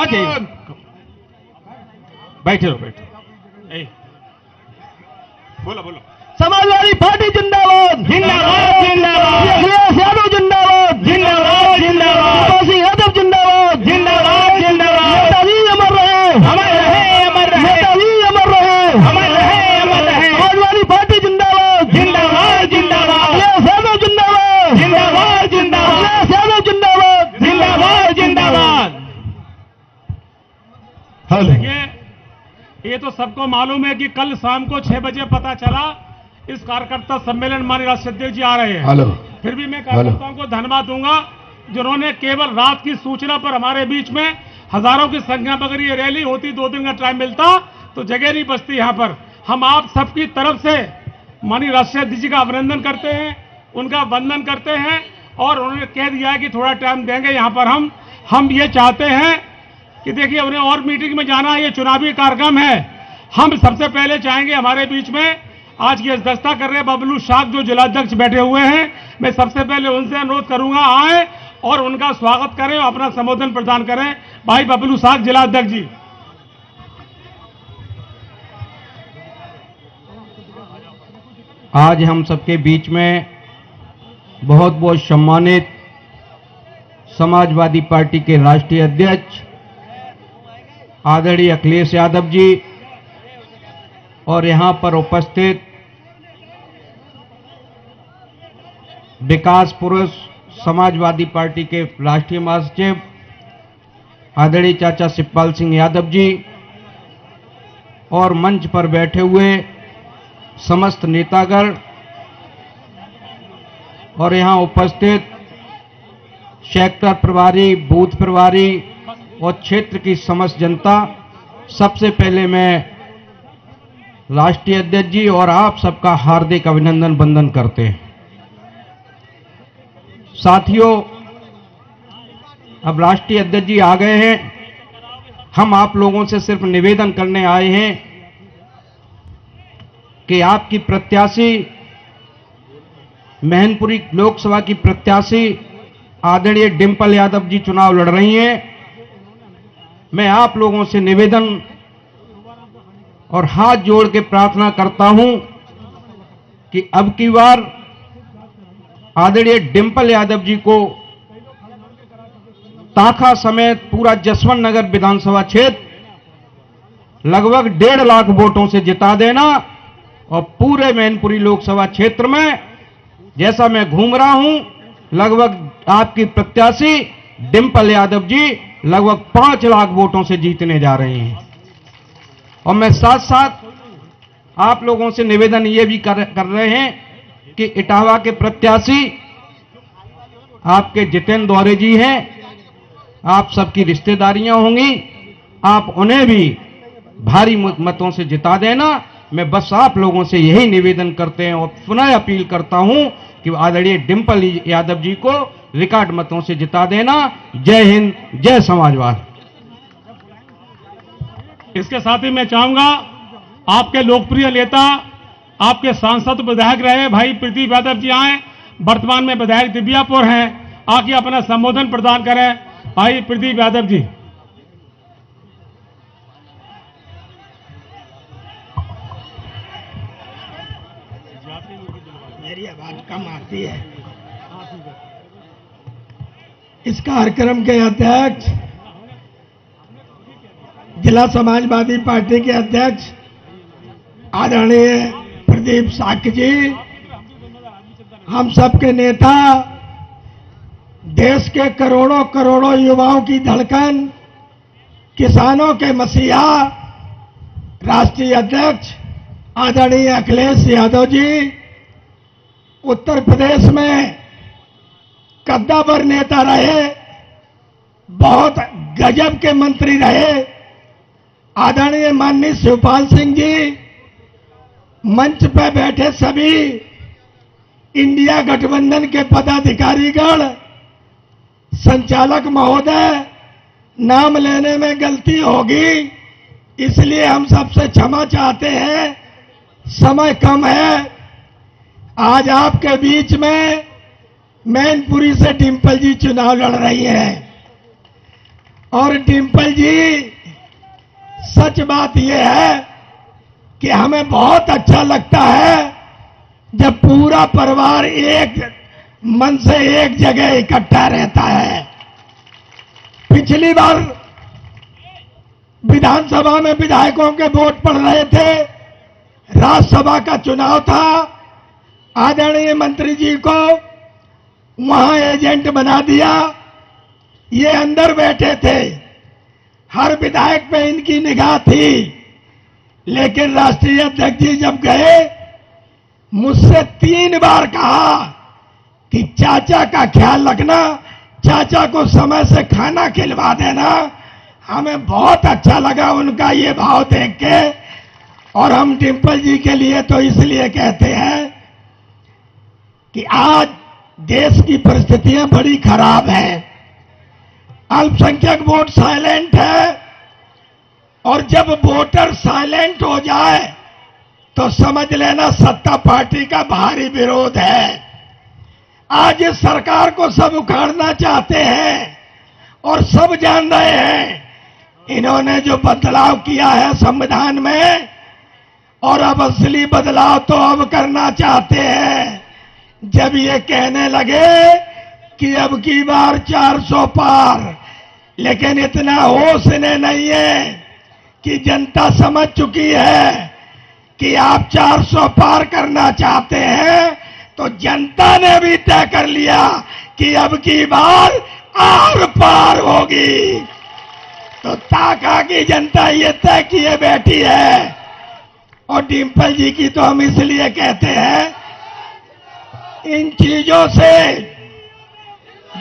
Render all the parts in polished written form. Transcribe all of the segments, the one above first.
कहाँ चाहिए? बैठे रहो, बैठो। बोलो बोलो। समाजवादी पार्टी जिंदाबाद जिंदाबाद जिंदाबाद। अखिलेश यादव जिंदाबाद जिंदाबाद जिंदाबाद। तुलसी यादव जिंदाबाद जिंदाबाद जिंदाबाद। नेताजी अमर रहे, अमर रहे, अमर रहे, नेताजी अमर रहे, अमर रहे, अमर रहे। समाजवादी पार्टी जिंदाबाद जिंदाबाद जिंदाबाद। अखिलेश यादव जिंदाबाद जिंदाबाद जिंदाबाद। अखिलेश यादव जिंदाबाद जिंदाबाद जिंदाबाद। हेलो। ये तो सबको मालूम है कि कल शाम को 6 बजे पता चला इस कार्यकर्ता सम्मेलन माननीय राष्ट्रीय अध्यक्ष जी आ रहे हैं। हेलो। फिर भी मैं कार्यकर्ताओं को धन्यवाद दूंगा जिन्होंने केवल रात की सूचना पर हमारे बीच में हजारों की संख्या में अगर ये रैली होती 2 दिन का टाइम मिलता तो जगह नहीं बचती यहाँ पर। हम आप सबकी तरफ से माननीय राष्ट्रीय अध्यक्ष जी का अभिनंदन करते हैं, उनका वंदन करते हैं और उन्होंने कह दिया है कि थोड़ा टाइम देंगे यहाँ पर। हम ये चाहते हैं कि देखिए उन्हें और मीटिंग में जाना है, ये चुनावी कार्यक्रम है। हम सबसे पहले चाहेंगे हमारे बीच में आज की अध्यक्षता कर रहे बबलू साख जो जिलाध्यक्ष बैठे हुए हैं, मैं सबसे पहले उनसे अनुरोध करूंगा आए और उनका स्वागत करें और अपना संबोधन प्रदान करें। भाई बबलू साख जिलाध्यक्ष जी। आज हम सबके बीच में बहुत बहुत सम्मानित समाजवादी पार्टी के राष्ट्रीय अध्यक्ष आदरणीय अखिलेश यादव जी और यहां पर उपस्थित विकास पुरुष समाजवादी पार्टी के राष्ट्रीय महासचिव आदरणीय चाचा शिवपाल सिंह यादव जी और मंच पर बैठे हुए समस्त नेतागण और यहां उपस्थित सेक्टर प्रभारी, बूथ प्रभारी और क्षेत्र की समस्त जनता, सबसे पहले मैं राष्ट्रीय अध्यक्ष जी और आप सबका हार्दिक अभिनंदन वंदन करते हैं। साथियों, अब राष्ट्रीय अध्यक्ष जी आ गए हैं। हम आप लोगों से सिर्फ निवेदन करने आए हैं कि आपकी प्रत्याशी, मैनपुरी लोकसभा की प्रत्याशी आदरणीय डिंपल यादव जी चुनाव लड़ रही हैं। मैं आप लोगों से निवेदन और हाथ जोड़ के प्रार्थना करता हूं कि अब की बार आदरणीय डिंपल यादव जी को ताखा समेत पूरा जसवंत नगर विधानसभा क्षेत्र लगभग 1.5 लाख वोटों से जिता देना और पूरे मैनपुरी लोकसभा क्षेत्र में जैसा मैं घूम रहा हूं, लगभग आपकी प्रत्याशी डिंपल यादव जी लगभग 5 लाख वोटों से जीतने जा रहे हैं। और मैं साथ साथ आप लोगों से निवेदन ये भी कर रहे हैं कि इटावा के प्रत्याशी आपके जितेंद्र दौरे जी हैं, आप सबकी रिश्तेदारियां होंगी, आप उन्हें भी भारी मतों से जिता देना। मैं बस आप लोगों से यही निवेदन करते हैं और पुनः अपील करता हूं कि आदरणीय डिंपल यादव जी को रिकॉर्ड मतों से जिता देना। जय हिंद, जय समाजवाद। इसके साथ ही मैं चाहूंगा आपके लोकप्रिय नेता, आपके सांसद विधायक रहे भाई प्रदीप यादव जी आए, वर्तमान में विधायक दिव्यापुर हैं, आके अपना संबोधन प्रदान करें। भाई प्रदीप यादव जी। मेरी आवाज कम आती है। इस कार्यक्रम के अध्यक्ष, जिला समाजवादी पार्टी के अध्यक्ष आदरणीय प्रदीप साख जी, हम सबके नेता, देश के करोड़ों करोड़ों युवाओं की धड़कन, किसानों के मसीहा राष्ट्रीय अध्यक्ष आदरणीय अखिलेश यादव जी, उत्तर प्रदेश में कद्दावर नेता रहे, बहुत गजब के मंत्री रहे। आदरणीय माननीय शिवपाल सिंह जी, मंच पर बैठे सभी इंडिया गठबंधन के पदाधिकारीगण, संचालक महोदय, नाम लेने में गलती होगी इसलिए हम सबसे क्षमा चाहते हैं, समय कम है। आज आपके बीच में मैनपुरी से डिंपल जी चुनाव लड़ रही हैं। और डिम्पल जी, सच बात यह है कि हमें बहुत अच्छा लगता है जब पूरा परिवार एक मन से एक जगह इकट्ठा रहता है। पिछली बार विधानसभा में विधायकों के वोट पड़ रहे थे, राज्यसभा का चुनाव था, आदरणीय मंत्री जी को वहां एजेंट बना दिया। ये अंदर बैठे थे, हर विधायक पे इनकी निगाह थी, लेकिन राष्ट्रीय अध्यक्ष जी जब गए, मुझसे 3 बार कहा कि चाचा का ख्याल रखना, चाचा को समय से खाना खिलवा देना। हमें बहुत अच्छा लगा उनका ये भाव देख के, और हम डिम्पल जी के लिए तो इसलिए कहते हैं कि आज देश की परिस्थितियां बड़ी खराब हैं। अल्पसंख्यक वोट साइलेंट है, और जब वोटर साइलेंट हो जाए तो समझ लेना सत्ता पार्टी का भारी विरोध है। आज इस सरकार को सब उखाड़ना चाहते हैं, और सब जान रहे हैं इन्होंने जो बदलाव किया है संविधान में, और अब असली बदलाव तो अब करना चाहते हैं जब ये कहने लगे कि अब की बार 400 पार। लेकिन इतना होश इन्हें नहीं है कि जनता समझ चुकी है कि आप 400 पार करना चाहते हैं, तो जनता ने भी तय कर लिया कि अब की बार आर पार होगी। तो ताका की जनता ये तय किए बैठी है। और डिम्पल जी की तो हम इसलिए कहते हैं, इन चीजों से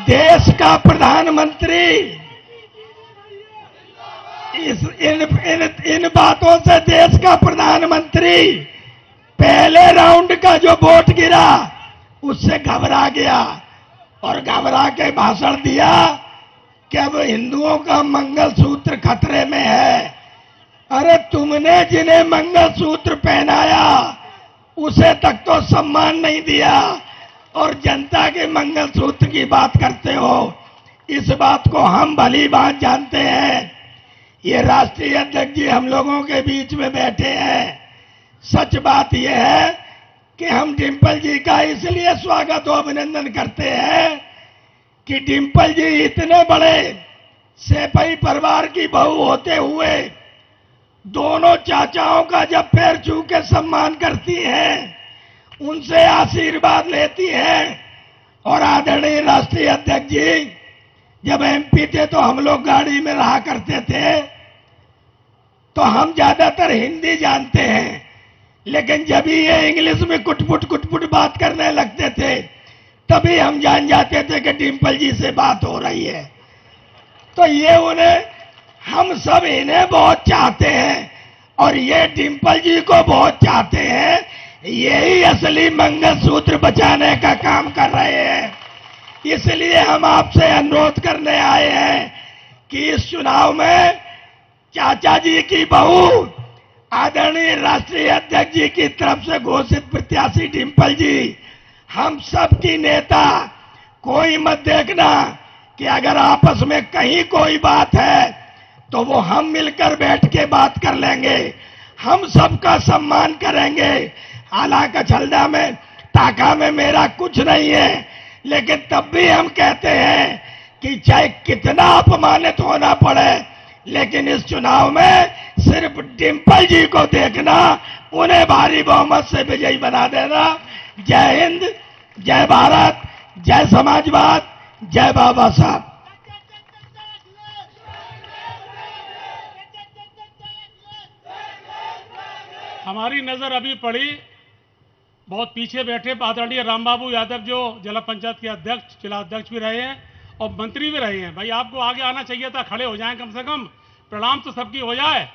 देश का प्रधानमंत्री, इन बातों से देश का प्रधानमंत्री पहले राउंड का जो वोट गिरा उससे घबरा गया, और घबरा के भाषण दिया कि अब हिंदुओं का मंगलसूत्र खतरे में है। अरे तुमने जिन्हें मंगलसूत्र पहनाया उसे तक तो सम्मान नहीं दिया, और जनता के मंगलसूत्र की बात करते हो। इस बात को हम भली बात जानते हैं। ये राष्ट्रीय अध्यक्ष जी हम लोगों के बीच में बैठे हैं। सच बात यह है कि हम डिम्पल जी का इसलिए स्वागत और अभिनंदन करते हैं कि डिम्पल जी इतने बड़े सेपई परिवार की बहू होते हुए दोनों चाचाओं का जब पैर छू के सम्मान करती हैं, उनसे आशीर्वाद लेती हैं। और आदरणीय राष्ट्रीय अध्यक्ष जी जब एमपी थे तो हम लोग गाड़ी में रहा करते थे, तो हम ज्यादातर हिंदी जानते हैं, लेकिन जब ये इंग्लिश में कुटपुट बात करने लगते थे तभी हम जान जाते थे कि डिम्पल जी से बात हो रही है। तो ये उन्हें, हम सब इन्हें बहुत चाहते हैं और ये डिम्पल जी को बहुत चाहते हैं। यही असली मंगलसूत्र बचाने का काम कर रहे हैं। इसलिए हम आपसे अनुरोध करने आए हैं कि इस चुनाव में चाचा जी की बहू आदरणीय राष्ट्रीय अध्यक्ष जी की तरफ से घोषित प्रत्याशी डिम्पल जी हम सब की नेता। कोई मत देखना कि अगर आपस में कहीं कोई बात है तो वो हम मिलकर बैठ के बात कर लेंगे, हम सबका सम्मान करेंगे। हालांकि छलदा में टाका में मेरा कुछ नहीं है, लेकिन तब भी हम कहते हैं कि चाहे कितना अपमानित होना पड़े, लेकिन इस चुनाव में सिर्फ डिम्पल जी को देखना, उन्हें भारी बहुमत से विजयी बना देना। जय हिंद, जय भारत, जय समाजवाद, जय बाबा साहब। हमारी नजर अभी पड़ी, बहुत पीछे बैठे आदरणीय रामबाबू यादव जो जिला पंचायत के अध्यक्ष, जिला अध्यक्ष भी रहे हैं और मंत्री भी रहे हैं। भाई आपको आगे आना चाहिए था, खड़े हो जाएं कम से कम, प्रणाम तो सबकी हो जाए।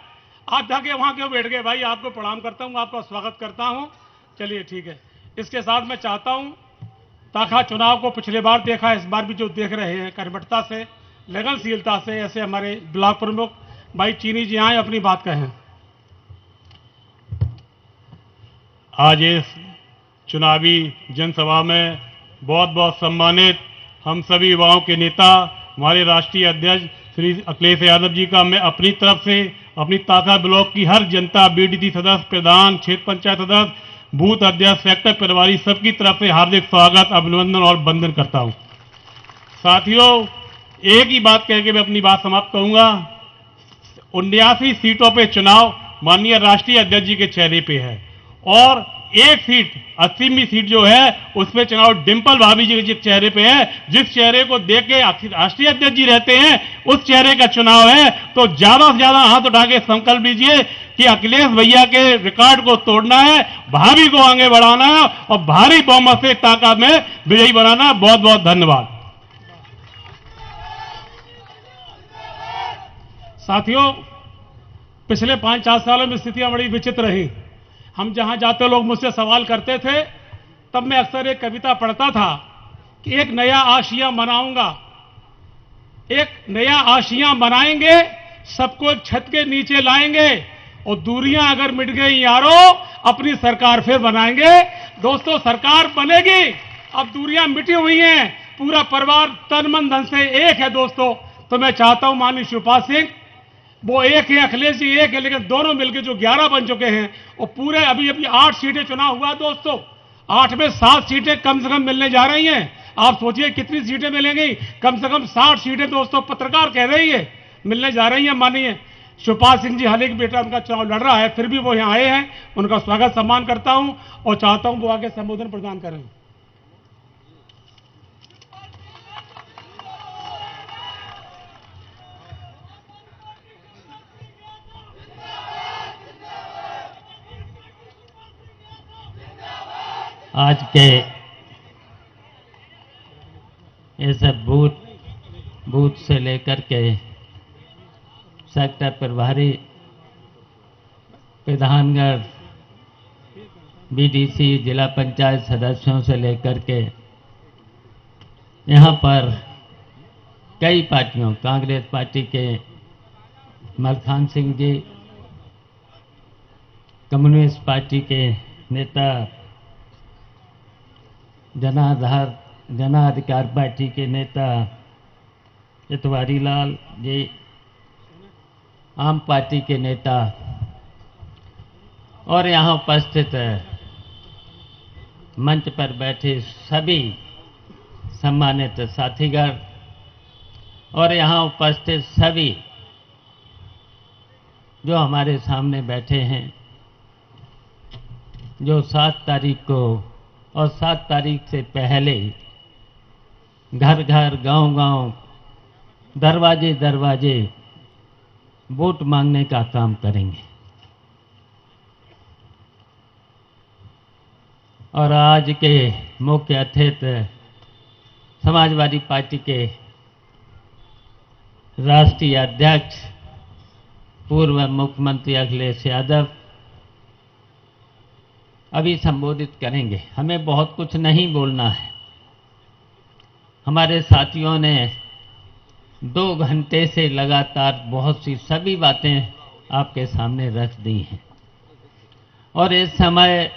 आप जाके वहां क्यों बैठ गए? भाई आपको प्रणाम करता हूं, आपका स्वागत करता हूं। चलिए ठीक है। इसके साथ मैं चाहता हूं, ताकि चुनाव को पिछले बार देखा, इस बार भी जो देख रहे हैं, कर्मठता से, लगनशीलता से, ऐसे हमारे ब्लॉक प्रमुख भाई चीनी जी आए, अपनी बात कहें। आज इस चुनावी जनसभा में बहुत बहुत सम्मानित हम सभी युवाओं के नेता, हमारे राष्ट्रीय अध्यक्ष श्री अखिलेश यादव जी का मैं अपनी तरफ से अपनी ताका ब्लॉक की हर जनता, बीडीसी सदस्य, प्रधान, क्षेत्र पंचायत सदस्य, बूथ अध्यक्ष, सेक्टर प्रभारी सबकी तरफ से हार्दिक स्वागत, अभिनंदन और वंदन करता हूं। साथियों, एक ही बात कह के मैं अपनी बात समाप्त करूंगा। 79 सीटों पे चुनाव माननीय राष्ट्रीय अध्यक्ष जी के चेहरे पे है और एक सीट 80वीं सीट जो है उसमें चुनाव डिंपल भाभी जी के चेहरे पे है। जिस चेहरे को देख के राष्ट्रीय अध्यक्ष जी रहते हैं उस चेहरे का चुनाव है। तो ज्यादा से ज्यादा हाथ उठा के संकल्प लीजिए कि अखिलेश भैया के रिकॉर्ड को तोड़ना है, भाभी को आगे बढ़ाना है और भारी बहुमत से ताकत में विजयी बनाना। बहुत बहुत धन्यवाद। साथियों, पिछले 5-4 सालों में स्थितियां बड़ी विचित्र रही। हम जहां जाते लोग मुझसे सवाल करते थे, तब मैं अक्सर एक कविता पढ़ता था कि एक नया आशियां मनाऊंगा, एक नया आशियां बनाएंगे, सबको एक छत के नीचे लाएंगे और दूरियां अगर मिट गई यारो अपनी सरकार फिर बनाएंगे। दोस्तों, सरकार बनेगी, अब दूरियां मिटी हुई हैं, पूरा परिवार तन मन धन से एक है। दोस्तों, तो मैं चाहता हूं माननीय शिवपाल सिंह वो एक है, अखिलेश जी एक है, लेकिन दोनों मिलकर जो 11 बन चुके हैं और पूरे अभी 8 सीटें चुनाव हुआ। दोस्तों, 8 में 7 सीटें कम से कम मिलने जा रही हैं। आप सोचिए कितनी सीटें मिलेंगी, कम से कम 60 सीटें। दोस्तों, पत्रकार कह रही है मिलने जा रही हैं। माननीय शिवपाल सिंह जी, हाल ही बेटा उनका चुनाव लड़ रहा है, फिर भी वो यहाँ आए हैं, उनका स्वागत सम्मान करता हूं और चाहता हूं वो आगे संबोधन प्रदान करें। आज के ये सब बूथ से लेकर के सेक्टर प्रभारी, प्रधानगढ़, बीडीसी, जिला पंचायत सदस्यों से लेकर के यहाँ पर कई पार्टियों, कांग्रेस पार्टी के मलखान सिंह जी, कम्युनिस्ट पार्टी के नेता, जनाधिकार पार्टी के नेता इतवारी लाल जी, आम पार्टी के नेता और यहाँ उपस्थित मंच पर बैठे सभी सम्मानित साथीगण और यहाँ उपस्थित सभी जो हमारे सामने बैठे हैं, जो 7 तारीख को और 7 तारीख से पहले घर घर, गांव गांव, दरवाजे दरवाजे वोट मांगने का काम करेंगे। और आज के मुख्य अतिथि समाजवादी पार्टी के राष्ट्रीय अध्यक्ष पूर्व मुख्यमंत्री अखिलेश यादव अभी संबोधित करेंगे। हमें बहुत कुछ नहीं बोलना है। हमारे साथियों ने 2 घंटे से लगातार बहुत सी सभी बातें आपके सामने रख दी हैं और इस समय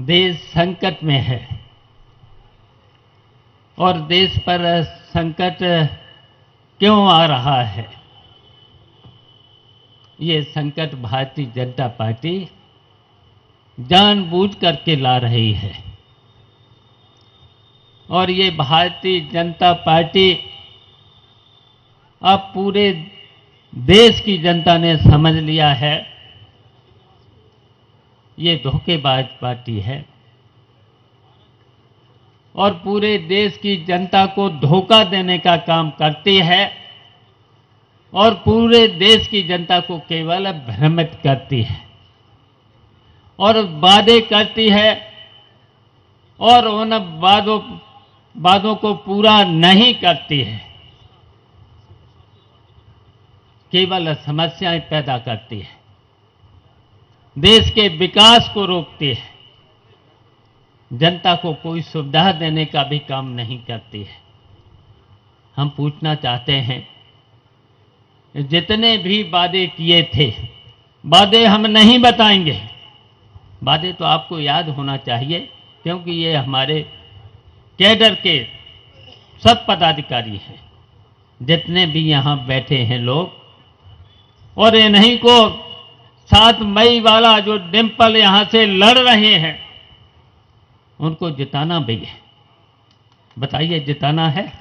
देश संकट में है और देश पर संकट क्यों आ रहा है? ये संकट भारतीय जनता पार्टी जानबूझ करके ला रही है और ये भारतीय जनता पार्टी अब पूरे देश की जनता ने समझ लिया है ये धोखेबाज पार्टी है और पूरे देश की जनता को धोखा देने का काम करती है और पूरे देश की जनता को केवल भ्रमित करती है और वादे करती है और उन वादों को पूरा नहीं करती है, केवल समस्याएं पैदा करती है, देश के विकास को रोकती है, जनता को कोई सुविधा देने का भी काम नहीं करती है। हम पूछना चाहते हैं, जितने भी वादे किए थे, वादे हम नहीं बताएंगे, वादे तो आपको याद होना चाहिए क्योंकि ये हमारे कैडर के सब पदाधिकारी हैं जितने भी यहाँ बैठे हैं लोग, और इन्हीं को 7 मई वाला जो डिम्पल यहाँ से लड़ रहे हैं उनको जिताना भी है। बताइए, जिताना है?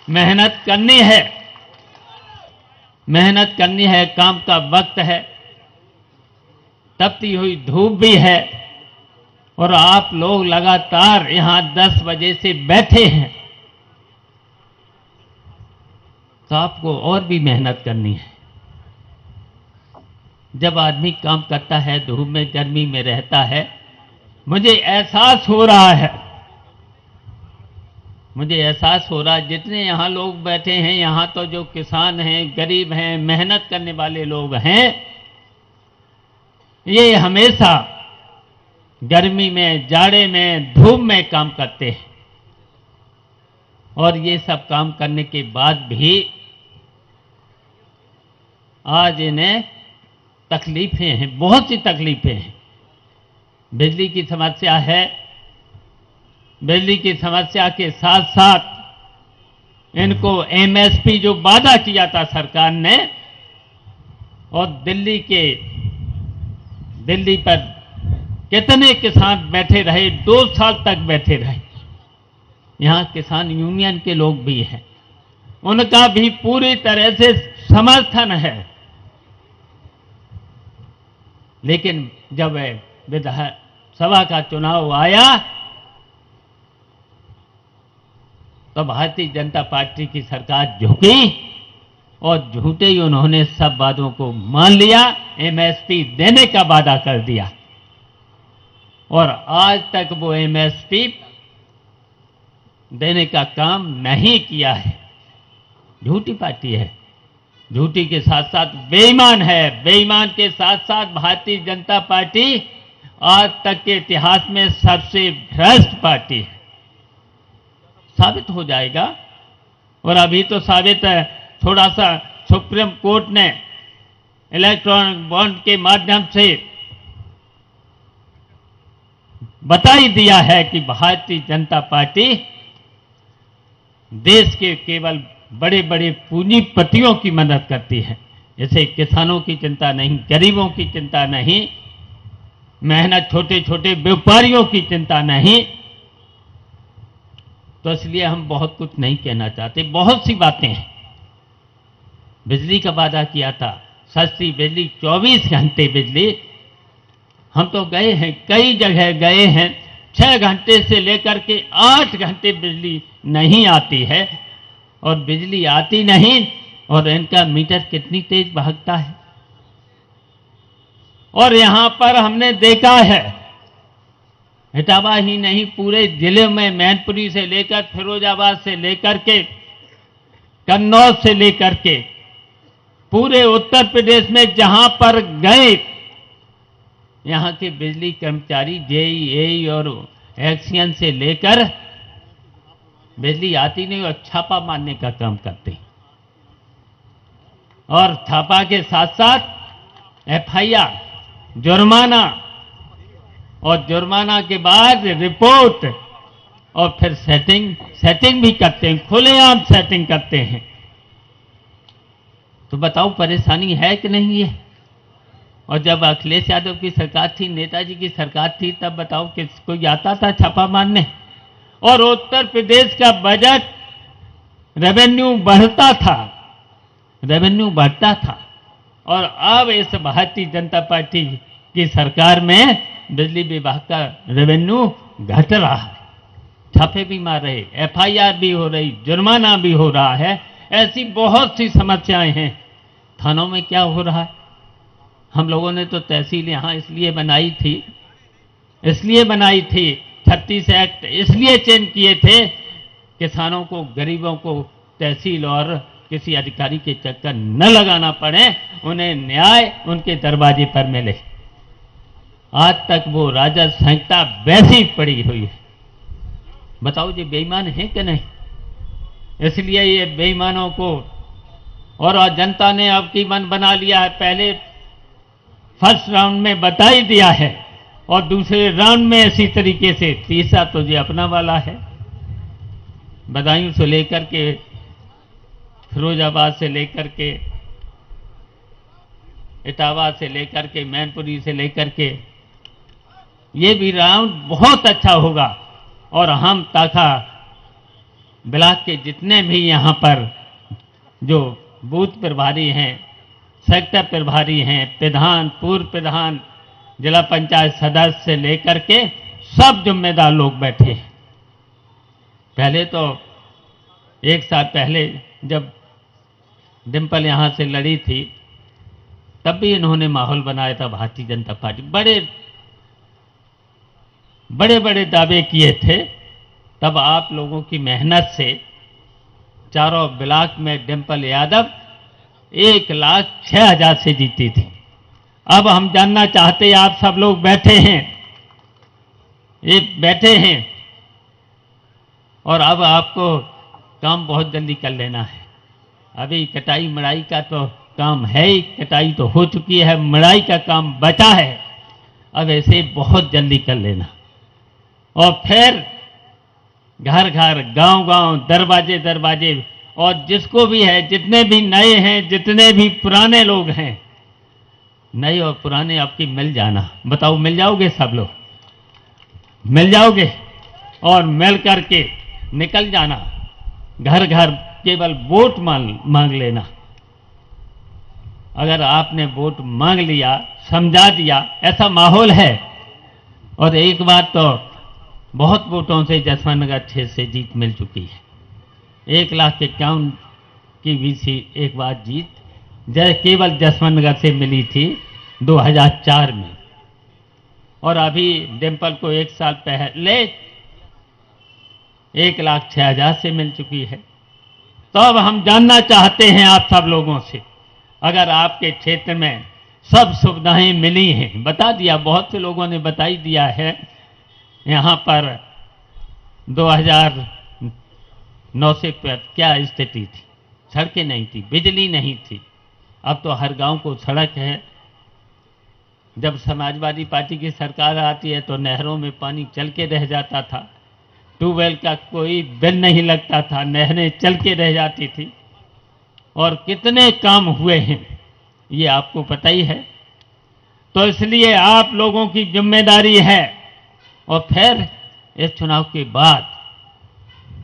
मेहनत करनी है, मेहनत करनी है। काम का वक्त है, तपती हुई धूप भी है, और आप लोग लगातार यहां 10 बजे से बैठे हैं, तो आपको और भी मेहनत करनी है। जब आदमी काम करता है, धूप में गर्मी में रहता है, मुझे एहसास हो रहा है, मुझे एहसास हो रहा है, जितने यहाँ लोग बैठे हैं, यहाँ तो जो किसान हैं, गरीब हैं, मेहनत करने वाले लोग हैं, ये हमेशा गर्मी में, जाड़े में, धूप में काम करते हैं, और ये सब काम करने के बाद भी आज इन्हें तकलीफें हैं, बहुत सी तकलीफें हैं। बिजली की समस्या है, बिजली की समस्या के साथ साथ इनको एमएसपी जो वादा किया था सरकार ने, और दिल्ली पर कितने किसान बैठे रहे, 2 साल तक बैठे रहे। यहां किसान यूनियन के लोग भी हैं, उनका भी पूरी तरह से समर्थन है। लेकिन जब विधानसभा का चुनाव आया तो भारतीय जनता पार्टी की सरकार झुकी, और झूठे ही उन्होंने सब वादों को मान लिया, एमएसपी देने का वादा कर दिया, और आज तक वो एमएसपी देने का काम नहीं किया है। झूठी पार्टी है, झूठी के साथ साथ बेईमान है, बेईमान के साथ साथ भारतीय जनता पार्टी आज तक के इतिहास में सबसे भ्रष्ट पार्टी है। साबित हो जाएगा, और अभी तो साबित है, थोड़ा सा सुप्रीम कोर्ट ने इलेक्ट्रॉनिक बॉन्ड के माध्यम से बता ही दिया है कि भारतीय जनता पार्टी देश के केवल बड़े बड़े पूंजीपतियों की मदद करती है। जैसे किसानों की चिंता नहीं, गरीबों की चिंता नहीं, मेहनत छोटे छोटे व्यापारियों की चिंता नहीं। तो इसलिए हम बहुत कुछ नहीं कहना चाहते, बहुत सी बातें हैं। बिजली का वादा किया था, सस्ती बिजली, 24 घंटे बिजली। हम तो गए हैं, कई जगह गए हैं, 6 घंटे से लेकर के 8 घंटे बिजली नहीं आती है, और बिजली आती नहीं, और इनका मीटर कितनी तेज भागता है। और यहां पर हमने देखा है, इटावा ही नहीं, पूरे जिले में मैनपुरी से लेकर फिरोजाबाद से लेकर के कन्नौज से लेकर के पूरे उत्तर प्रदेश में जहां पर गए, यहां के बिजली कर्मचारी जेई और एक्सियन से लेकर बिजली आती नहीं और छापा मारने का काम करते हैं, और छापा के साथ साथ एफआईआर, जुर्माना, और जुर्माना के बाद रिपोर्ट, और फिर सेटिंग भी करते हैं, खुलेआम सेटिंग करते हैं। तो बताओ परेशानी है कि नहीं है? और जब अखिलेश यादव की सरकार थी, नेताजी की सरकार थी, तब बताओ कि कोई आता था छापा मारने? और उत्तर प्रदेश का बजट रेवेन्यू बढ़ता था, और अब इस भारतीय जनता पार्टी की सरकार में बिजली विभाग का रेवेन्यू घट रहा है। छापे भी मार रहे, एफआईआर भी हो रही, जुर्माना भी हो रहा है। ऐसी बहुत सी समस्याएं हैं। थानों में क्या हो रहा है? हम लोगों ने तो तहसील यहां इसलिए बनाई थी 36 एक्ट इसलिए चेंज किए थे, किसानों को, गरीबों को तहसील और किसी अधिकारी के चक्कर न लगाना पड़े, उन्हें न्याय उनके दरवाजे पर मिले। आज तक वो राजस्व संहिता वैसी पड़ी हुई है। बताओ ये बेईमान है कि नहीं? इसलिए ये बेईमानों को, और जनता ने अब की मन बना लिया है। पहले फर्स्ट राउंड में बता ही दिया है, और दूसरे राउंड में इसी तरीके से, तीसरा तो ये अपना वाला है। बदायूं से लेकर के फिरोजाबाद से लेकर के, इटावा से लेकर के, मैनपुरी से लेकर के, ये भी राउंड बहुत अच्छा होगा। और हम ताका ब्लॉक के जितने भी यहाँ पर जो बूथ प्रभारी हैं, सेक्टर प्रभारी हैं, प्रधान, पूर्व प्रधान, जिला पंचायत सदस्य से लेकर के सब जिम्मेदार लोग बैठे हैं। पहले तो एक साल पहले जब डिम्पल यहाँ से लड़ी थी तब भी इन्होंने माहौल बनाया था। भारतीय जनता पार्टी बड़े बड़े दावे किए थे। तब आप लोगों की मेहनत से चारों ब्लॉक में डिम्पल यादव 1,06,000 से जीती थी। अब हम जानना चाहते हैं, आप सब लोग बैठे हैं और अब आपको काम बहुत जल्दी कर लेना है। अभी कटाई मड़ाई का तो काम है ही, कटाई तो हो चुकी है, मड़ाई का काम बचा है। अब ऐसे बहुत जल्दी कर लेना और फिर घर घर, गांव गांव, दरवाजे दरवाजे, और जिसको भी है, जितने भी नए हैं, जितने भी पुराने लोग हैं, नए और पुराने आपकी मिल जाना। बताओ मिल जाओगे? सब लोग मिल जाओगे और मिल करके निकल जाना। घर घर केवल वोट मांग लेना। अगर आपने वोट मांग लिया, समझा दिया, ऐसा माहौल है। और एक बात तो बहुत वोटों से जसवंत नगर क्षेत्र से जीत मिल चुकी है। 1,51,000 की VC एक बार जीत केवल जसवंत नगर से मिली थी 2004 में, और अभी डिम्पल को एक साल पहले 1,06,000 से मिल चुकी है। तो अब हम जानना चाहते हैं आप सब लोगों से, अगर आपके क्षेत्र में सब सुविधाएं मिली हैं, बता दिया, बहुत से लोगों ने बता ही दिया है। यहाँ पर 2009 से क्या स्थिति थी? सड़कें नहीं थी, बिजली नहीं थी। अब तो हर गांव को सड़क है। जब समाजवादी पार्टी की सरकार आती है तो नहरों में पानी चल के रह जाता था, ट्यूबवेल का कोई बिल नहीं लगता था, नहरें चल के रह जाती थी। और कितने काम हुए हैं ये आपको पता ही है। तो इसलिए आप लोगों की जिम्मेदारी है। और फिर इस चुनाव के बाद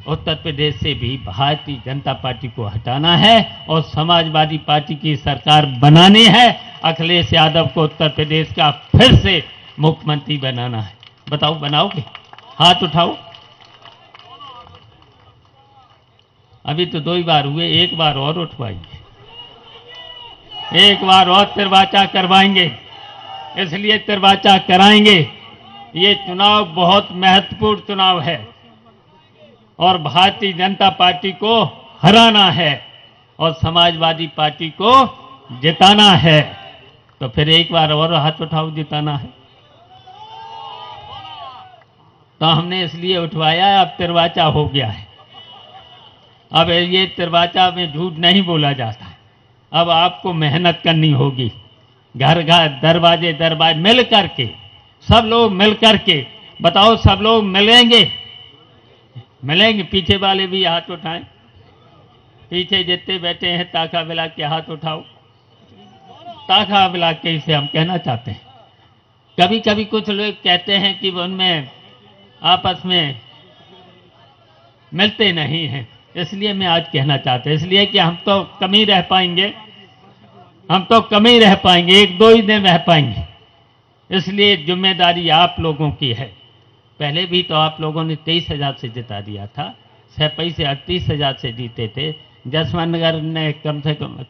उत्तर प्रदेश से भी भारतीय जनता पार्टी को हटाना है और समाजवादी पार्टी की सरकार बनानी है। अखिलेश यादव को उत्तर प्रदेश का फिर से मुख्यमंत्री बनाना है। बताओ बनाओगे? हाथ उठाओ। अभी तो 2 ही बार हुए, एक बार और उठवाएंगे, एक बार और तिरवाचा करवाएंगे। इसलिए तिरवाचा कराएंगे। ये चुनाव बहुत महत्वपूर्ण चुनाव है और भारतीय जनता पार्टी को हराना है और समाजवादी पार्टी को जिताना है। तो फिर एक बार और हाथ उठाओ, जिताना है। तो हमने इसलिए उठवाया, अब तिरवाचा हो गया है। अब ये तिरवाचा में झूठ नहीं बोला जाता। अब आपको मेहनत करनी होगी। घर घर, दरवाजे दरवाजे मिल करके, सब लोग मिल करके, बताओ सब लोग मिलेंगे? पीछे वाले भी हाथ उठाएं। पीछे जितने बैठे हैं ताका ब्लॉक के हाथ उठाओ। ताका ब्लॉक के इसे हम कहना चाहते हैं। कभी कभी कुछ लोग कहते हैं कि उनमें आपस में मिलते नहीं हैं, इसलिए मैं आज कहना चाहता हूं, इसलिए कि हम तो कम ही रह पाएंगे, 1-2 ही दिन रह पाएंगे। इसलिए जिम्मेदारी आप लोगों की है। पहले भी तो आप लोगों ने 23,000 से जिता दिया था। सैपई से 38,000 से जीते थे। जसवंत नगर ने कम से कम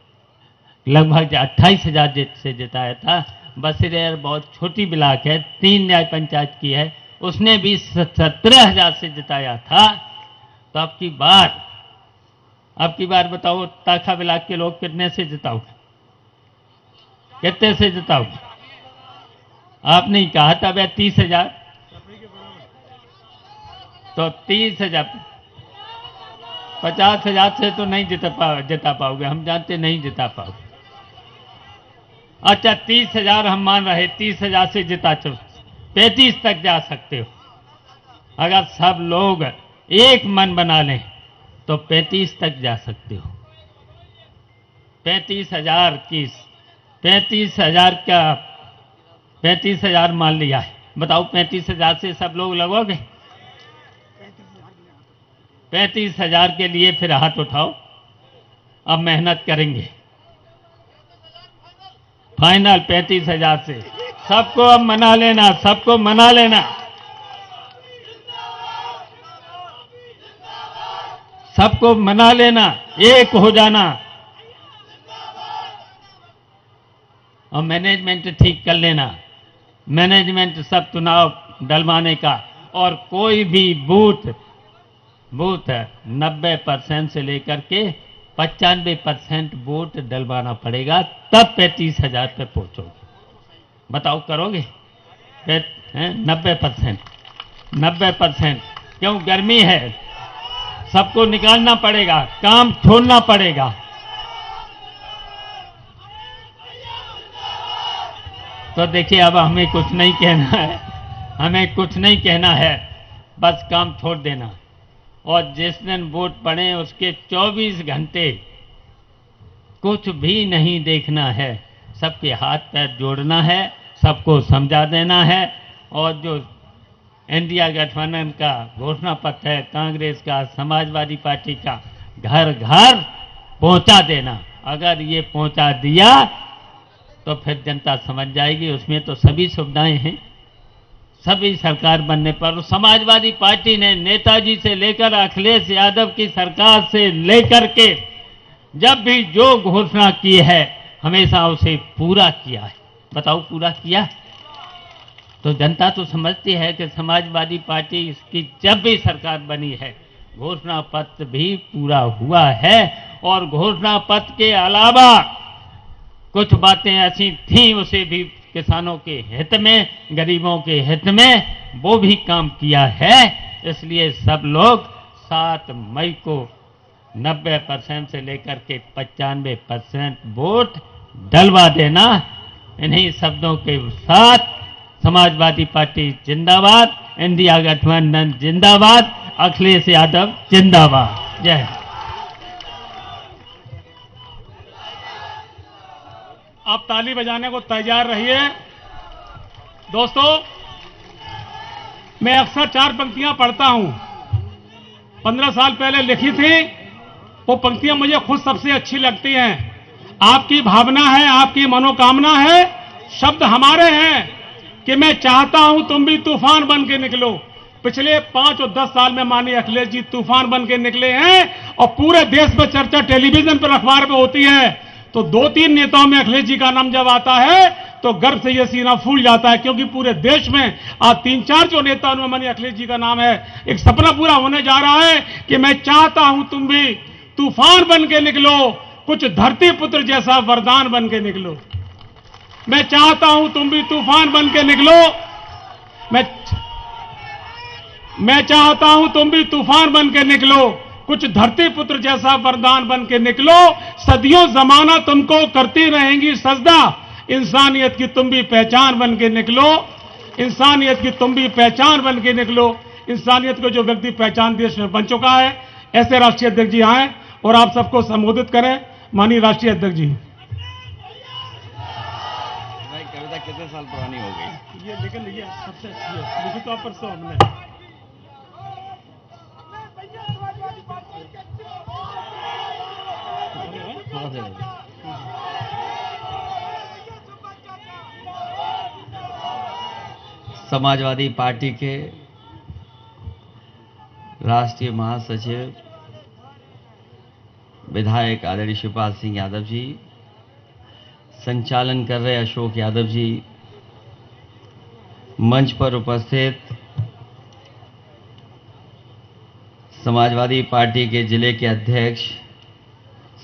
लगभग 28,000 से जिताया था। बसिरेर बहुत छोटी ब्लॉक है, 3 न्याय पंचायत की है, उसने भी 17,000 से जिताया था। तो अब की बार बताओ ताखा ब्लॉक के लोग कितने से जिताओगे? कितने से जिताओगे? आपने ही कहा था वह 30,000, तो 30,000, 50,000 से तो नहीं जिता पाओगे, हम जानते नहीं जिता पाओगे। अच्छा 30,000 हम मान रहे, 30,000 से जिता 35 तक जा सकते हो। अगर सब लोग एक मन बना लें तो 35 तक जा सकते हो। 35,000 की 35,000 का 35,000 मान लिया है। बताओ 35,000 से सब लोग लगोगे? 35,000 के लिए फिर हाथ उठाओ। अब मेहनत करेंगे। फाइनल 35,000 से सबको अब मना लेना, सबको मना लेना, सबको मना लेना, एक हो जाना और मैनेजमेंट ठीक कर लेना। मैनेजमेंट सब चुनाव डलवाने का और कोई भी बूथ 90% से लेकर के 95% वोट डलवाना पड़ेगा, तब 35,000 पे पहुंचोगे। बताओ करोगे? 90%। क्यों? गर्मी है, सबको निकालना पड़ेगा, काम छोड़ना पड़ेगा। तो देखिए, अब हमें कुछ नहीं कहना है, हमें कुछ नहीं कहना है, बस काम छोड़ देना। और जिस दिन वोट पड़े उसके 24 घंटे कुछ भी नहीं देखना है, सबके हाथ पैर जोड़ना है, सबको समझा देना है। और जो इंडिया गठबंधन का घोषणा पत्र है, कांग्रेस का, समाजवादी पार्टी का, घर घर पहुंचा देना। अगर ये पहुंचा दिया तो फिर जनता समझ जाएगी, उसमें तो सभी सुविधाएं हैं। सभी सरकार बनने पर समाजवादी पार्टी ने नेताजी से लेकर अखिलेश यादव की सरकार से लेकर के जब भी जो घोषणा की है हमेशा उसे पूरा किया है। बताओ, पूरा किया? तो जनता तो समझती है कि समाजवादी पार्टी इसकी जब भी सरकार बनी है घोषणा पत्र भी पूरा हुआ है। और घोषणा पत्र के अलावा कुछ बातें ऐसी थीं, उसे भी किसानों के हित में, गरीबों के हित में वो भी काम किया है। इसलिए सब लोग 7 मई को 90% से लेकर के 95% वोट डलवा देना। इन्हीं शब्दों के साथ समाजवादी पार्टी जिंदाबाद, इंडिया गठबंधन जिंदाबाद, अखिलेश यादव जिंदाबाद। जय हिंद। आप ताली बजाने को तैयार रहिए। दोस्तों, मैं अक्सर 4 पंक्तियां पढ़ता हूं। 15 साल पहले लिखी थी, वो पंक्तियां मुझे खुद सबसे अच्छी लगती हैं। आपकी भावना है, आपकी मनोकामना है, शब्द हमारे हैं कि मैं चाहता हूं तुम भी तूफान बन के निकलो। पिछले 5 और 10 साल में माननीय अखिलेश जी तूफान बन के निकले हैं और पूरे देश में चर्चा टेलीविजन पर, अखबार पर होती है। तो 2-3 नेताओं में अखिलेश जी का नाम जब आता है तो गर्व से यह सीना फूल जाता है, क्योंकि पूरे देश में आज 3-4 जो नेता उनमें माननीय अखिलेश जी का नाम है। एक सपना पूरा होने जा रहा है कि मैं चाहता हूं तुम भी तूफान बन के निकलो, कुछ धरती पुत्र जैसा वरदान बन के निकलो। मैं चाहता हूं तुम भी तूफान बन के निकलो। मैं चाहता हूं तुम भी तूफान बन के निकलो, कुछ धरती पुत्र जैसा वरदान बन के निकलो। सदियों जमाना तुमको करती रहेंगी सजदा, इंसानियत की तुम भी पहचान बन के निकलो। इंसानियत की तुम भी पहचान बन के निकलो। इंसानियत को जो व्यक्ति पहचान देश में बन चुका है, ऐसे राष्ट्रीय अध्यक्ष जी आए और आप सबको संबोधित करें। माननीय राष्ट्रीय अध्यक्ष जी। भाई, कविता कितने साल पुरानी हो गई? ये लेकिन ये सबसे अच्छी है, लिखी तो आप पर से हमने। समाजवादी पार्टी के राष्ट्रीय महासचिव विधायक आदरणीय शिवपाल सिंह यादव जी, संचालन कर रहे अशोक यादव जी, मंच पर उपस्थित समाजवादी पार्टी के जिले के अध्यक्ष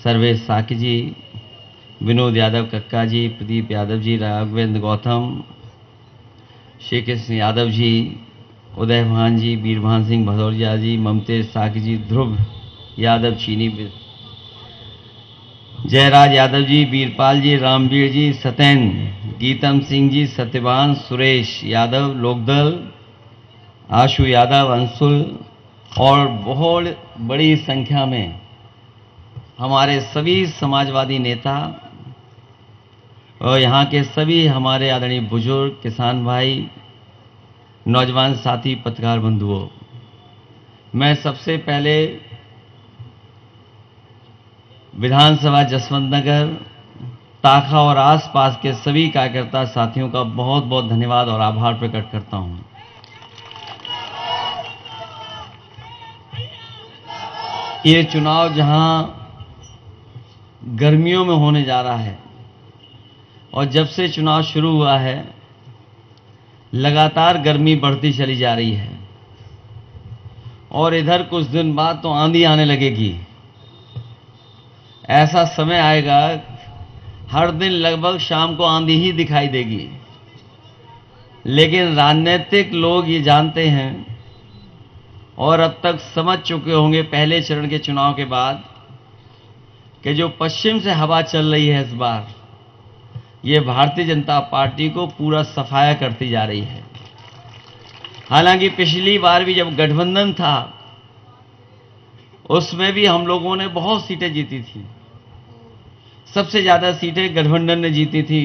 सर्वेश साकी जी, विनोद यादव कक्का जी, प्रदीप यादव जी, राघवेंद्र गौतम, श्री कृष्ण यादव जी, उदय भान जी, बीरभान सिंह भदौरिया जी, ममतेज साकी जी, ध्रुव यादव चीनी, जयराज यादव जी, वीरपाल जी, रामवीर जी, सत्यन, गीतम सिंह जी, सत्यवान, सुरेश यादव, लोकदल, आशु यादव, अंशुल और बहुत बड़ी संख्या में हमारे सभी समाजवादी नेता और यहाँ के सभी हमारे आदरणीय बुजुर्ग, किसान भाई, नौजवान साथी, पत्रकार बंधुओं, मैं सबसे पहले विधानसभा जसवंत नगर, ताखा और आसपास के सभी कार्यकर्ता साथियों का बहुत बहुत धन्यवाद और आभार प्रकट करता हूं। ये चुनाव जहां गर्मियों में होने जा रहा है और जब से चुनाव शुरू हुआ है लगातार गर्मी बढ़ती चली जा रही है और इधर कुछ दिन बाद तो आंधी आने लगेगी। ऐसा समय आएगा हर दिन लगभग शाम को आंधी ही दिखाई देगी। लेकिन राजनीतिक लोग ये जानते हैं और अब तक समझ चुके होंगे पहले चरण के चुनाव के बाद कि जो पश्चिम से हवा चल रही है इस बार, ये भारतीय जनता पार्टी को पूरा सफाया करती जा रही है। हालांकि पिछली बार भी जब गठबंधन था उसमें भी हम लोगों ने बहुत सीटें जीती थी। सबसे ज्यादा सीटें गठबंधन ने जीती थी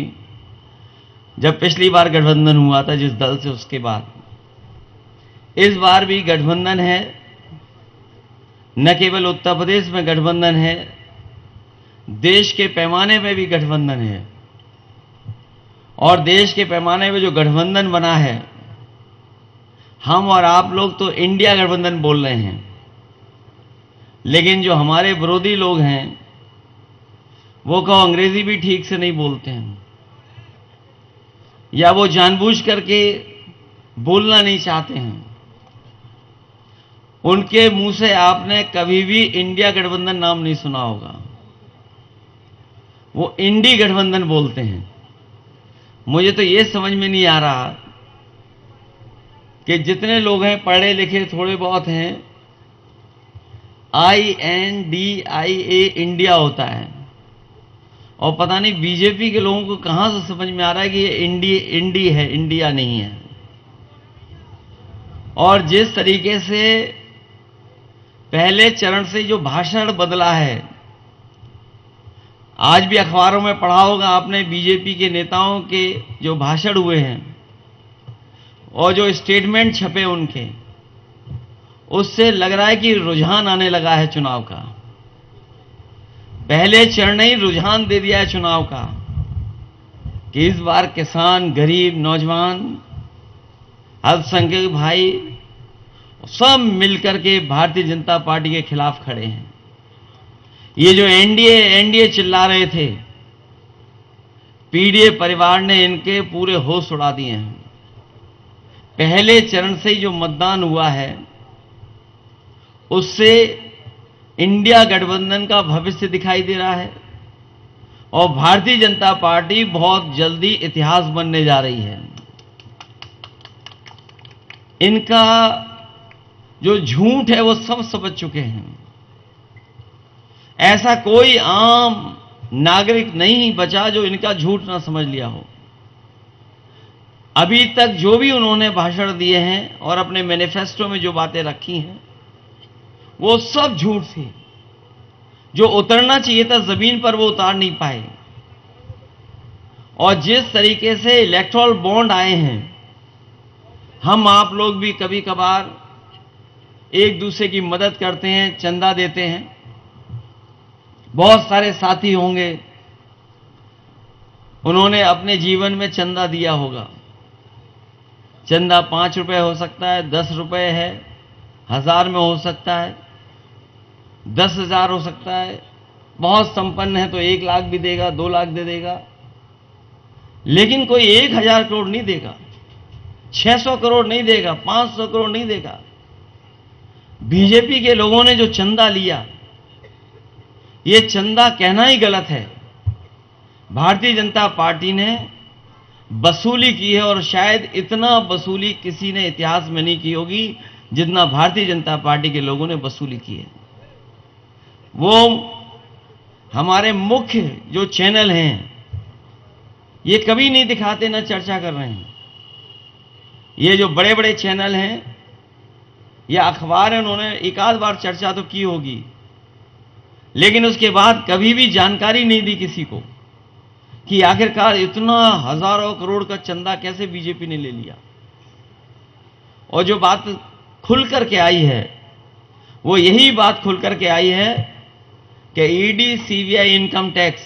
जब पिछली बार गठबंधन हुआ था जिस दल से। उसके बाद इस बार भी गठबंधन है। न केवल उत्तर प्रदेश में गठबंधन है, देश के पैमाने में भी गठबंधन है। और देश के पैमाने में जो गठबंधन बना है, हम और आप लोग तो इंडिया गठबंधन बोल रहे हैं, लेकिन जो हमारे विरोधी लोग हैं वो कहो अंग्रेजी भी ठीक से नहीं बोलते हैं या वो जानबूझ करके बोलना नहीं चाहते हैं। उनके मुंह से आपने कभी भी इंडिया गठबंधन नाम नहीं सुना होगा, वो इंडी गठबंधन बोलते हैं। मुझे तो ये समझ में नहीं आ रहा कि जितने लोग हैं पढ़े लिखे थोड़े बहुत हैं, INDIA इंडिया होता है और पता नहीं बीजेपी के लोगों को कहां से समझ में आ रहा है कि ये इंडी है, इंडिया नहीं है। और जिस तरीके से पहले चरण से जो भाषण बदला है, आज भी अखबारों में पढ़ा होगा आपने बीजेपी के नेताओं के जो भाषण हुए हैं और जो स्टेटमेंट छपे उनके, उससे लग रहा है कि रुझान आने लगा है चुनाव का। पहले चरण ने ही रुझान दे दिया है चुनाव का कि इस बार किसान, गरीब, नौजवान, अल्पसंख्यक भाई सब मिलकर के भारतीय जनता पार्टी के खिलाफ खड़े हैं। ये जो एनडीए चिल्ला रहे थे, पीडीए परिवार ने इनके पूरे होश उड़ा दिए हैं। पहले चरण से जो मतदान हुआ है उससे इंडिया गठबंधन का भविष्य दिखाई दे रहा है और भारतीय जनता पार्टी बहुत जल्दी इतिहास बनने जा रही है। इनका जो झूठ है वो सब समझ चुके हैं। ऐसा कोई आम नागरिक नहीं बचा जो इनका झूठ ना समझ लिया हो। अभी तक जो भी उन्होंने भाषण दिए हैं और अपने मैनिफेस्टो में जो बातें रखी हैं वो सब झूठ थी। जो उतरना चाहिए था जमीन पर वो उतार नहीं पाए। और जिस तरीके से इलेक्टोरल बॉन्ड आए हैं, हम आप लोग भी कभी कभार एक दूसरे की मदद करते हैं, चंदा देते हैं। बहुत सारे साथी होंगे उन्होंने अपने जीवन में चंदा दिया होगा। चंदा 5 रुपए हो सकता है, 10 रुपए है, 1000 में हो सकता है, 10,000 हो सकता है। बहुत संपन्न है तो 1 लाख भी देगा, 2 लाख दे देगा। लेकिन कोई 1000 करोड़ नहीं देगा, 600 करोड़ नहीं देगा, 500 करोड़ नहीं देगा। बीजेपी के लोगों ने जो चंदा लिया, ये चंदा कहना ही गलत है। भारतीय जनता पार्टी ने वसूली की है और शायद इतना वसूली किसी ने इतिहास में नहीं की होगी जितना भारतीय जनता पार्टी के लोगों ने वसूली की है। वो हमारे मुख्य जो चैनल हैं ये कभी नहीं दिखाते, ना चर्चा कर रहे हैं। ये जो बड़े बड़े चैनल हैं या अखबार है, उन्होंने एक आध बार चर्चा तो की होगी, लेकिन उसके बाद कभी भी जानकारी नहीं दी किसी को कि आखिरकार इतना हजारों करोड़ का चंदा कैसे बीजेपी ने ले लिया। और जो बात खुल करके आई है वो यही बात खुल करके आई है कि ईडी, सीबीआई, इनकम टैक्स,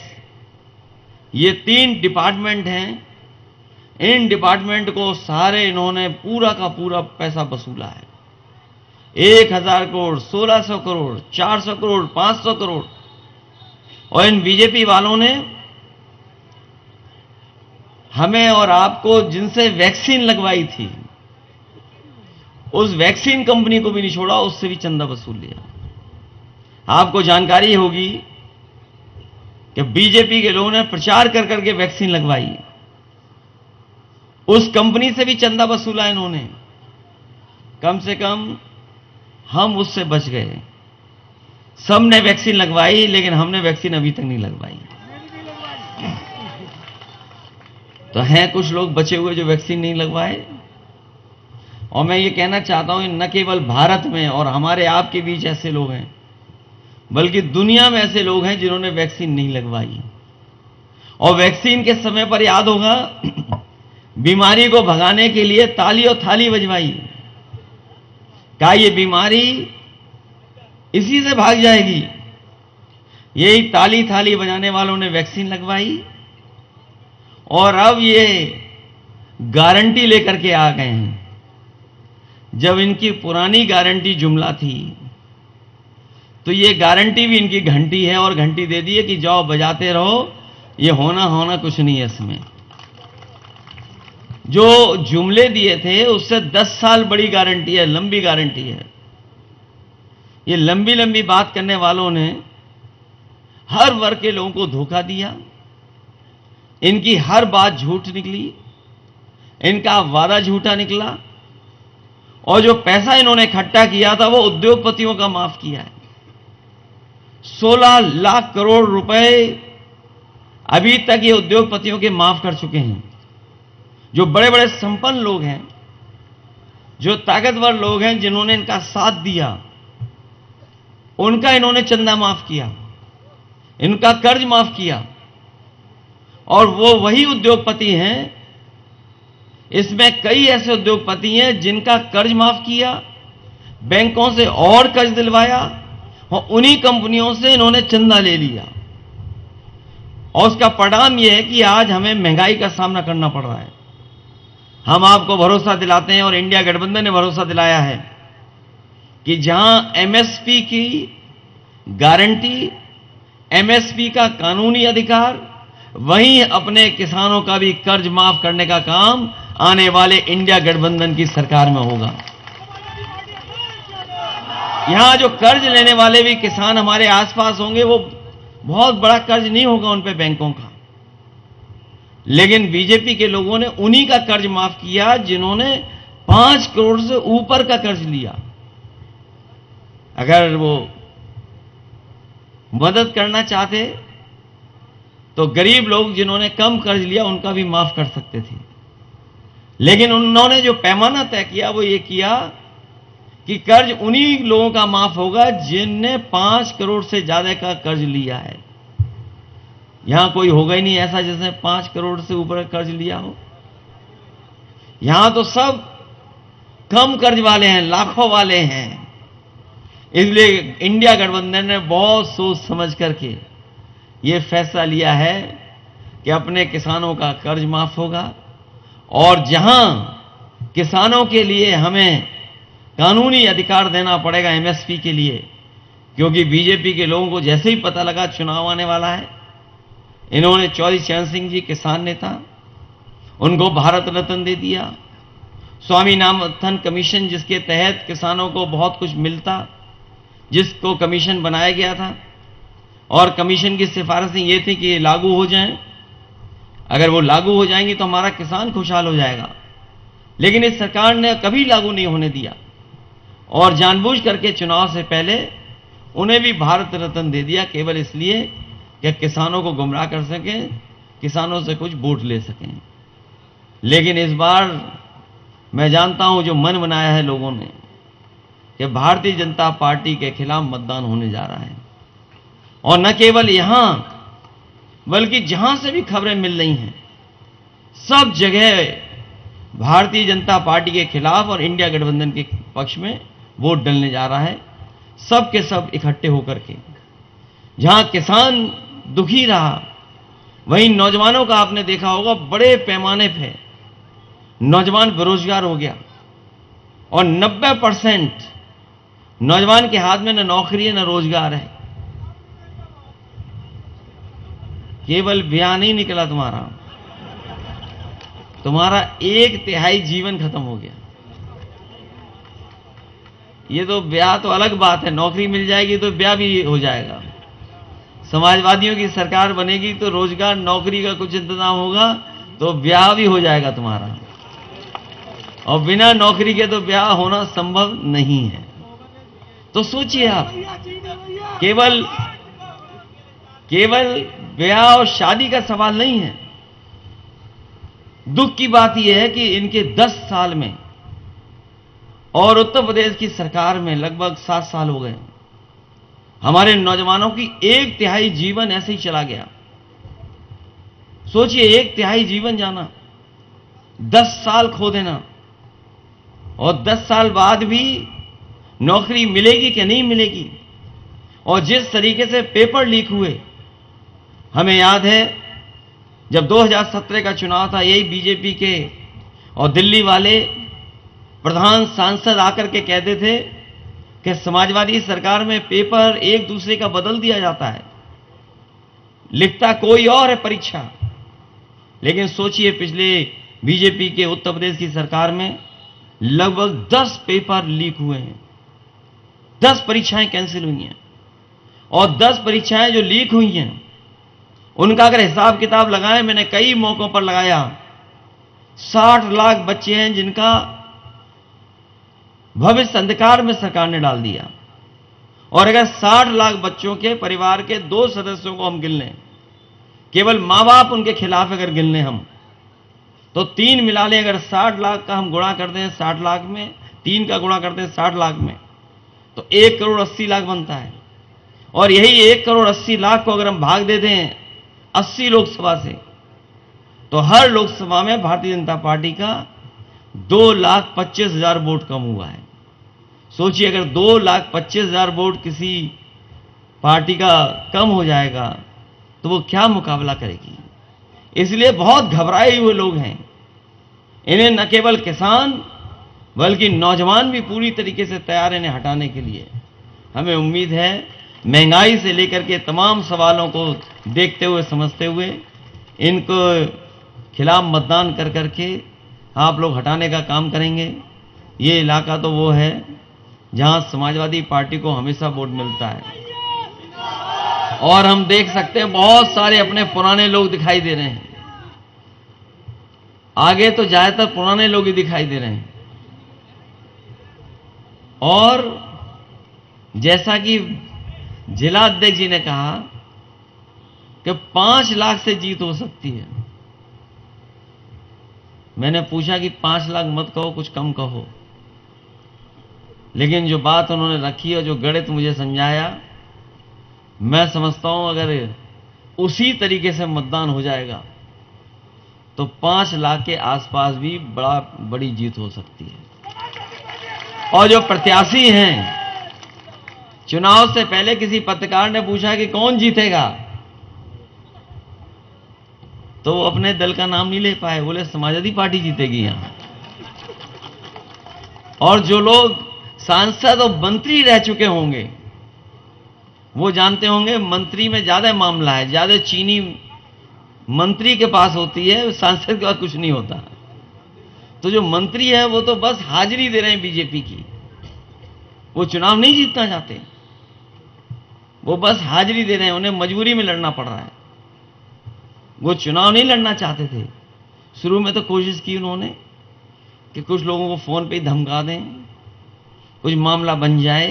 ये 3 डिपार्टमेंट हैं। इन डिपार्टमेंट को सारे इन्होंने पूरा का पूरा पैसा वसूला है। 1000 करोड़, 1600 करोड़, 400 करोड़, 500 करोड़। और इन बीजेपी वालों ने हमें और आपको जिनसे वैक्सीन लगवाई थी, उस वैक्सीन कंपनी को भी नहीं छोड़ा, उससे भी चंदा वसूल लिया। आपको जानकारी होगी कि बीजेपी के लोगों ने प्रचार कर करके वैक्सीन लगवाई, उस कंपनी से भी चंदा वसूला इन्होंने। कम से कम हम उससे बच गए। सबने वैक्सीन लगवाई, लेकिन हमने वैक्सीन अभी तक नहीं लगवाई। तो हैं कुछ लोग बचे हुए जो वैक्सीन नहीं लगवाए। और मैं ये कहना चाहता हूं, न केवल भारत में और हमारे आपके बीच ऐसे लोग हैं, बल्कि दुनिया में ऐसे लोग हैं जिन्होंने वैक्सीन नहीं लगवाई। और वैक्सीन के समय पर याद होगा, बीमारी को भगाने के लिए ताली और थाली बजवाई। क्या ये बीमारी इसी से भाग जाएगी? यही ताली थाली बजाने वालों ने वैक्सीन लगवाई और अब ये गारंटी लेकर के आ गए हैं। जब इनकी पुरानी गारंटी जुमला थी, तो ये गारंटी भी इनकी घंटी है और घंटी दे दी है कि जाओ बजाते रहो, ये होना कुछ नहीं है। इसमें जो जुमले दिए थे उससे 10 साल बड़ी गारंटी है, लंबी गारंटी है। ये लंबी लंबी बात करने वालों ने हर वर्ग के लोगों को धोखा दिया। इनकी हर बात झूठ निकली, इनका वादा झूठा निकला। और जो पैसा इन्होंने इकट्ठा किया था वो उद्योगपतियों का माफ किया है। 16 लाख करोड़ रुपए अभी तक ये उद्योगपतियों के माफ कर चुके हैं। जो बड़े बड़े संपन्न लोग हैं, जो ताकतवर लोग हैं, जिन्होंने इनका साथ दिया, उनका इन्होंने चंदा माफ किया, इनका कर्ज माफ किया। और वो वही उद्योगपति हैं, इसमें कई ऐसे उद्योगपति हैं जिनका कर्ज माफ किया, बैंकों से और कर्ज दिलवाया और उन्हीं कंपनियों से इन्होंने चंदा ले लिया। और उसका परिणाम यह है कि आज हमें महंगाई का सामना करना पड़ रहा है। हम आपको भरोसा दिलाते हैं और इंडिया गठबंधन ने भरोसा दिलाया है कि जहां एमएसपी की गारंटी, एमएसपी का कानूनी अधिकार, वहीं अपने किसानों का भी कर्ज माफ करने का काम आने वाले इंडिया गठबंधन की सरकार में होगा। यहां जो कर्ज लेने वाले भी किसान हमारे आसपास होंगे, वो बहुत बड़ा कर्ज नहीं होगा उन पे बैंकों का, लेकिन बीजेपी के लोगों ने उन्हीं का कर्ज माफ किया जिन्होंने 5 करोड़ से ऊपर का कर्ज लिया। अगर वो मदद करना चाहते तो गरीब लोग जिन्होंने कम कर्ज लिया उनका भी माफ कर सकते थे, लेकिन उन्होंने जो पैमाना तय किया वो ये किया कि कर्ज उन्हीं लोगों का माफ होगा जिनने 5 करोड़ से ज्यादा का कर्ज लिया है। यहां कोई होगा ही नहीं ऐसा जिसने 5 करोड़ से ऊपर कर्ज लिया हो। यहां तो सब कम कर्ज वाले हैं, लाखों वाले हैं। इसलिए इंडिया गठबंधन ने बहुत सोच समझ करके यह फैसला लिया है कि अपने किसानों का कर्ज माफ होगा। और जहां किसानों के लिए हमें कानूनी अधिकार देना पड़ेगा एमएसपी के लिए, क्योंकि बीजेपी के लोगों को जैसे ही पता लगा चुनाव आने वाला है, इन्होंने चौधरी चरण सिंह जी किसान नेता, उनको भारत रत्न दे दिया। स्वामीनाथन कमीशन जिसके तहत किसानों को बहुत कुछ मिलता, जिसको कमीशन बनाया गया था, और कमीशन की सिफारिशें ये थी कि ये लागू हो जाएं। अगर वो लागू हो जाएंगी तो हमारा किसान खुशहाल हो जाएगा, लेकिन इस सरकार ने कभी लागू नहीं होने दिया और जानबूझ करके चुनाव से पहले उन्हें भी भारत रत्न दे दिया, केवल इसलिए कि किसानों को गुमराह कर सकें, किसानों से कुछ वोट ले सकें। लेकिन इस बार मैं जानता हूं जो मन बनाया है लोगों ने कि भारतीय जनता पार्टी के खिलाफ मतदान होने जा रहा है और न केवल यहां बल्कि जहां से भी खबरें मिल रही हैं, सब जगह भारतीय जनता पार्टी के खिलाफ और इंडिया गठबंधन के पक्ष में वोट डलने जा रहा है, सब के सब इकट्ठे होकर के। जहां किसान दुखी रहा, वहीं नौजवानों का आपने देखा होगा बड़े पैमाने पे नौजवान बेरोजगार हो गया और 90% नौजवान के हाथ में न नौकरी है न रोजगार है। केवल ब्याह नहीं निकला तुम्हारा 1/3 जीवन खत्म हो गया। ये तो ब्याह तो अलग बात है, नौकरी मिल जाएगी तो ब्याह भी हो जाएगा। समाजवादियों की सरकार बनेगी तो रोजगार नौकरी का कुछ इंतजाम होगा तो ब्याह भी हो जाएगा तुम्हारा, और बिना नौकरी के तो ब्याह होना संभव नहीं है। तो सोचिए आप, केवल ब्याह और शादी का सवाल नहीं है। दुख की बात यह है कि इनके 10 साल में और उत्तर प्रदेश की सरकार में लगभग 7 साल हो गए, हमारे नौजवानों की 1/3 जीवन ऐसे ही चला गया। सोचिए, 1/3 जीवन जाना, 10 साल खो देना, और 10 साल बाद भी नौकरी मिलेगी कि नहीं मिलेगी। और जिस तरीके से पेपर लीक हुए, हमें याद है जब 2017 का चुनाव था, यही बीजेपी के और दिल्ली वाले प्रधान सांसद आकर के कहते थे कि समाजवादी सरकार में पेपर एक दूसरे का बदल दिया जाता है, लिखता कोई और है परीक्षा। लेकिन सोचिए, पिछले बीजेपी के उत्तर प्रदेश की सरकार में लगभग 10 पेपर लीक हुए हैं, 10 परीक्षाएं कैंसिल हुई हैं, और 10 परीक्षाएं जो लीक हुई हैं उनका अगर हिसाब किताब लगाएं, मैंने कई मौकों पर लगाया, 60 लाख बच्चे हैं जिनका भविष्य अंधकार में सरकार ने डाल दिया। और अगर 60 लाख बच्चों के परिवार के 2 सदस्यों को हम गिन लें, केवल मां बाप उनके खिलाफ अगर गिन लें हम, तो 3 मिला लें, अगर 60 लाख का हम गुणा कर दें 60 लाख में, 3 का गुणा करते हैं 60 लाख में, तो 1 करोड़ 80 लाख बनता है। और यही 1 करोड़ 80 लाख को अगर हम भाग दे दें 80 लोकसभा से, तो हर लोकसभा में भारतीय जनता पार्टी का 2,25,000 वोट कम हुआ है। सोचिए, अगर 2,25,000 वोट किसी पार्टी का कम हो जाएगा तो वो क्या मुकाबला करेगी। इसलिए बहुत घबराए हुए लोग हैं। इन्हें न केवल किसान बल्कि नौजवान भी पूरी तरीके से तैयार हैं इन्हें हटाने के लिए। हमें उम्मीद है महंगाई से लेकर के तमाम सवालों को देखते हुए, समझते हुए, इनको खिलाफ मतदान कर करके आप लोग हटाने का काम करेंगे। ये इलाका तो वो है जहां समाजवादी पार्टी को हमेशा वोट मिलता है, और हम देख सकते हैं बहुत सारे अपने पुराने लोग दिखाई दे रहे हैं। आगे तो ज्यादातर पुराने लोग ही दिखाई दे रहे हैं। और जैसा कि जिला अध्यक्ष जी ने कहा कि 5 लाख से जीत हो सकती है, मैंने पूछा कि 5 लाख मत कहो, कुछ कम कहो। लेकिन जो बात उन्होंने रखी और जो गणित मुझे समझाया, मैं समझता हूं अगर उसी तरीके से मतदान हो जाएगा तो 5 लाख के आसपास भी बड़ी जीत हो सकती है। और जो प्रत्याशी हैं, चुनाव से पहले किसी पत्रकार ने पूछा कि कौन जीतेगा, तो वो अपने दल का नाम नहीं ले पाए, बोले समाजवादी पार्टी जीतेगी यहां। और जो लोग सांसद और मंत्री रह चुके होंगे वो जानते होंगे मंत्री में ज्यादा मामला है, ज्यादा चीनी मंत्री के पास होती है, सांसद के पास कुछ नहीं होता। तो जो मंत्री है वो तो बस हाजिरी दे रहे हैं बीजेपी की, वो चुनाव नहीं जीतना चाहते, वो बस हाजिरी दे रहे हैं, उन्हें मजबूरी में लड़ना पड़ रहा है। वो चुनाव नहीं लड़ना चाहते थे। शुरू में तो कोशिश की उन्होंने कि कुछ लोगों को फोन पे ही धमका दें, कुछ मामला बन जाए,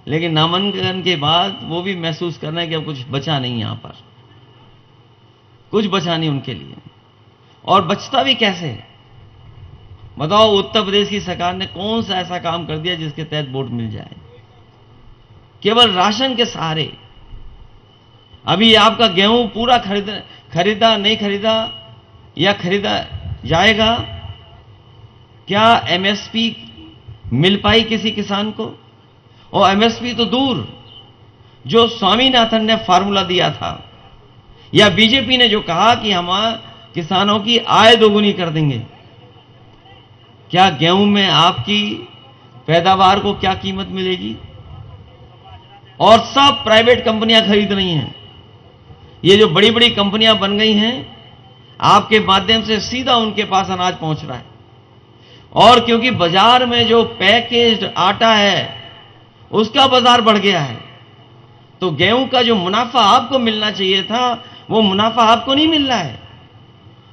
लेकिन नामांकन के बाद वो भी महसूस करना है कि अब कुछ बचा नहीं, यहां पर कुछ बचा नहीं उनके लिए। और बचता भी कैसे, बताओ, उत्तर प्रदेश की सरकार ने कौन सा ऐसा काम कर दिया जिसके तहत वोट मिल जाए? केवल राशन के सहारे अभी आपका गेहूं पूरा खरीदा नहीं खरीदा या खरीदा जाएगा? क्या एमएसपी मिल पाई किसी किसान को? और एमएसपी तो दूर, जो स्वामीनाथन ने फार्मूला दिया था या बीजेपी ने जो कहा कि हम किसानों की आय दोगुनी कर देंगे, क्या गेहूं में आपकी पैदावार को क्या कीमत मिलेगी? और सब प्राइवेट कंपनियां खरीद रही हैं। ये जो बड़ी बड़ी कंपनियां बन गई हैं, आपके माध्यम से सीधा उनके पास अनाज पहुंच रहा है। और क्योंकि बाजार में जो पैकेज्ड आटा है उसका बाजार बढ़ गया है, तो गेहूं का जो मुनाफा आपको मिलना चाहिए था वो मुनाफा आपको नहीं मिल रहा है,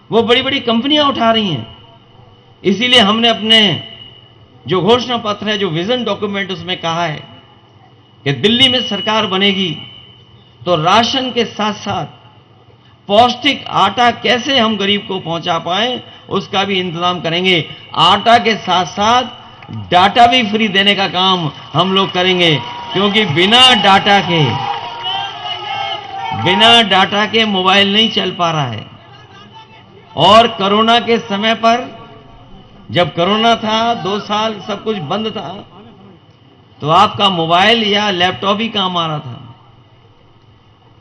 वो बड़ी बड़ी कंपनियां उठा रही हैं। इसीलिए हमने अपने जो घोषणा पत्र है, जो विजन डॉक्यूमेंट, उसमें कहा है कि दिल्ली में सरकार बनेगी तो राशन के साथ साथ पौष्टिक आटा कैसे हम गरीब को पहुंचा पाएं उसका भी इंतजाम करेंगे। आटा के साथ साथ डाटा भी फ्री देने का काम हम लोग करेंगे, क्योंकि बिना डाटा के मोबाइल नहीं चल पा रहा है। और कोरोना के समय पर, जब कोरोना था 2 साल सब कुछ बंद था, तो आपका मोबाइल या लैपटॉप ही काम आ रहा था।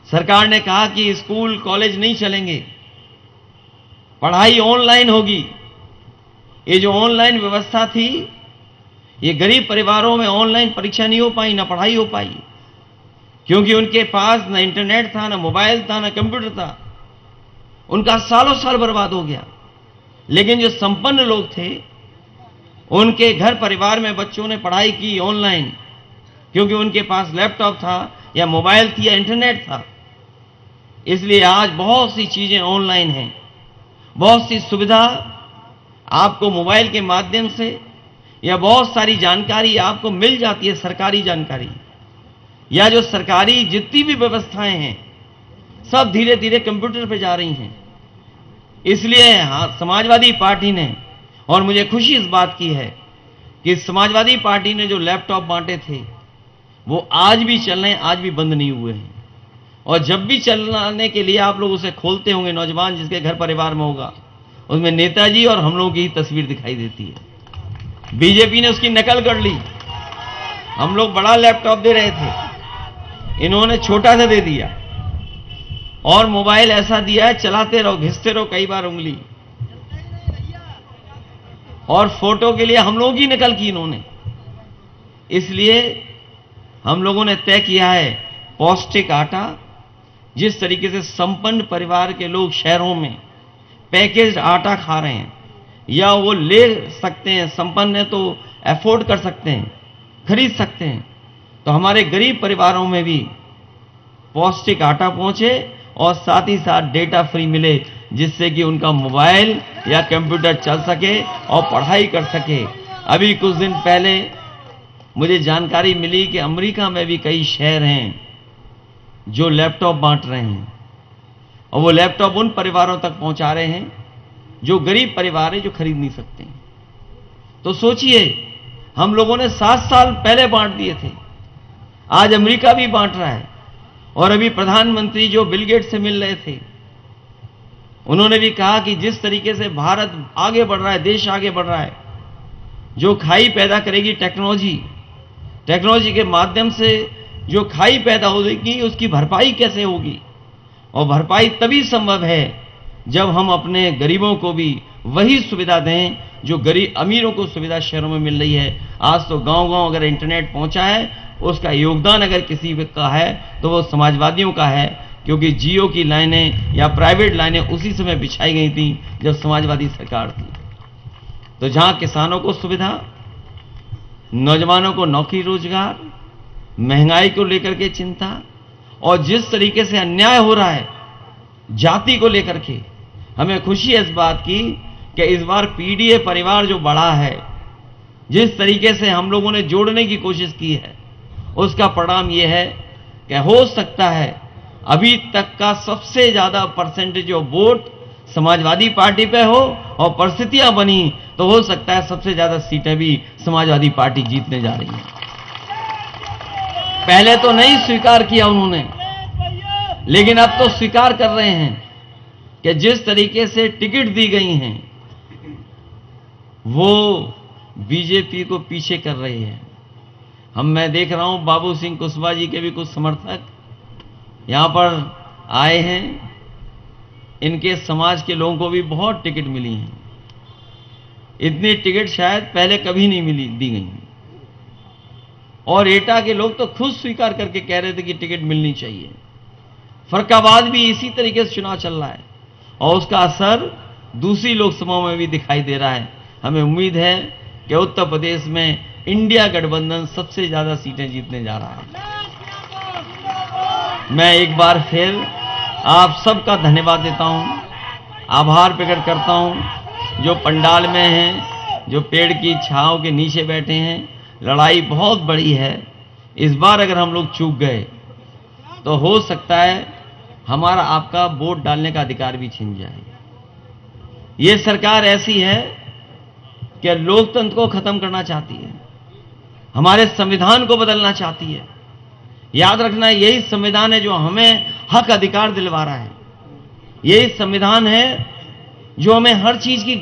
सरकार ने कहा कि स्कूल कॉलेज नहीं चलेंगे, पढ़ाई ऑनलाइन होगी। ये जो ऑनलाइन व्यवस्था थी, ये गरीब परिवारों में ऑनलाइन परीक्षा नहीं हो पाई, ना पढ़ाई हो पाई, क्योंकि उनके पास ना इंटरनेट था, ना मोबाइल था, ना कंप्यूटर था। उनका सालों साल बर्बाद हो गया। लेकिन जो संपन्न लोग थे, उनके घर परिवार में बच्चों ने पढ़ाई की ऑनलाइन, क्योंकि उनके पास लैपटॉप था या मोबाइल थी या इंटरनेट था। इसलिए आज बहुत सी चीजें ऑनलाइन हैं, बहुत सी सुविधा आपको मोबाइल के माध्यम से या बहुत सारी जानकारी आपको मिल जाती है, सरकारी जानकारी या जो सरकारी जितनी भी व्यवस्थाएं हैं सब धीरे धीरे कंप्यूटर पे जा रही हैं। इसलिए समाजवादी पार्टी ने, और मुझे खुशी इस बात की है कि समाजवादी पार्टी ने जो लैपटॉप बांटे थे वो आज भी चल रहे हैं, आज भी बंद नहीं हुए हैं। और जब भी चलाने के लिए आप लोग उसे खोलते होंगे, नौजवान जिसके घर परिवार में होगा, उसमें नेताजी और हम लोगों की तस्वीर दिखाई देती है। बीजेपी ने उसकी नकल कर ली। हम लोग बड़ा लैपटॉप दे रहे थे, इन्होंने छोटा सा दे दिया और मोबाइल ऐसा दिया है चलाते रहो, घिसते रहो कई बार उंगली। और फोटो के लिए हम लोगों की नकल की इन्होंने। इसलिए हम लोगों ने तय किया है पौष्टिक आटा, जिस तरीके से संपन्न परिवार के लोग शहरों में पैकेज्ड आटा खा रहे हैं या वो ले सकते हैं, संपन्न है तो अफोर्ड कर सकते हैं, खरीद सकते हैं, तो हमारे गरीब परिवारों में भी पौष्टिक आटा पहुंचे और साथ ही साथ डेटा फ्री मिले, जिससे कि उनका मोबाइल या कंप्यूटर चल सके और पढ़ाई कर सके। अभी कुछ दिन पहले मुझे जानकारी मिली कि अमेरिका में भी कई शहर हैं जो लैपटॉप बांट रहे हैं, और वो लैपटॉप उन परिवारों तक पहुंचा रहे हैं जो गरीब परिवार है, जो खरीद नहीं सकते। तो सोचिए, हम लोगों ने 7 साल पहले बांट दिए थे, आज अमेरिका भी बांट रहा है। और अभी प्रधानमंत्री जो बिल गेट्स से मिल रहे थे, उन्होंने भी कहा कि जिस तरीके से भारत आगे बढ़ रहा है, देश आगे बढ़ रहा है, जो खाई पैदा करेगी टेक्नोलॉजी के माध्यम से जो खाई पैदा होगी उसकी भरपाई कैसे होगी? और भरपाई तभी संभव है जब हम अपने गरीबों को भी वही सुविधा दें जो गरीब अमीरों को सुविधा शहरों में मिल रही है। आज तो गांव-गांव अगर इंटरनेट पहुंचा है, उसका योगदान अगर किसी का है तो वो समाजवादियों का है, क्योंकि जियो की लाइनें या प्राइवेट लाइनें उसी समय बिछाई गई थी जब समाजवादी सरकार थी। तो जहां किसानों को सुविधा, नौजवानों को नौकरी रोजगार, महंगाई को लेकर के चिंता, और जिस तरीके से अन्याय हो रहा है जाति को लेकर के, हमें खुशी है इस बात की कि इस बार पीडीए परिवार जो बढ़ा है, जिस तरीके से हम लोगों ने जोड़ने की कोशिश की है, उसका परिणाम यह है कि हो सकता है अभी तक का सबसे ज्यादा percentage of vote Samajwadi party पे हो, और परिस्थितियां बनी तो हो सकता है सबसे ज्यादा सीटें भी समाजवादी पार्टी जीतने जा रही है। पहले तो नहीं स्वीकार किया उन्होंने, लेकिन अब तो स्वीकार कर रहे हैं कि जिस तरीके से टिकट दी गई हैं वो बीजेपी को पीछे कर रही है। मैं देख रहा हूं बाबू सिंह कुशवाहा जी के भी कुछ समर्थक यहां पर आए हैं। इनके समाज के लोगों को भी बहुत टिकट मिली हैं। इतनी टिकट शायद पहले कभी नहीं दी गई। और एटा के लोग तो खुद स्वीकार करके कह रहे थे कि टिकट मिलनी चाहिए। फर्रुखाबाद भी इसी तरीके से चुनाव चल रहा है और उसका असर दूसरी लोकसभाओं में भी दिखाई दे रहा है। हमें उम्मीद है कि उत्तर प्रदेश में इंडिया गठबंधन सबसे ज्यादा सीटें जीतने जा रहा है। मैं एक बार फिर आप सबका धन्यवाद देता हूं, आभार प्रकट करता हूं। जो पंडाल में हैं, जो पेड़ की छांव के नीचे बैठे हैं, लड़ाई बहुत बड़ी है। इस बार अगर हम लोग चूक गए तो हो सकता है हमारा आपका वोट डालने का अधिकार भी छिन जाए। ये सरकार ऐसी है कि लोकतंत्र को खत्म करना चाहती है, हमारे संविधान को बदलना चाहती है। याद रखना, यही संविधान है जो हमें हक अधिकार दिलवा रहा है। यही संविधान है जो हमें हर चीज की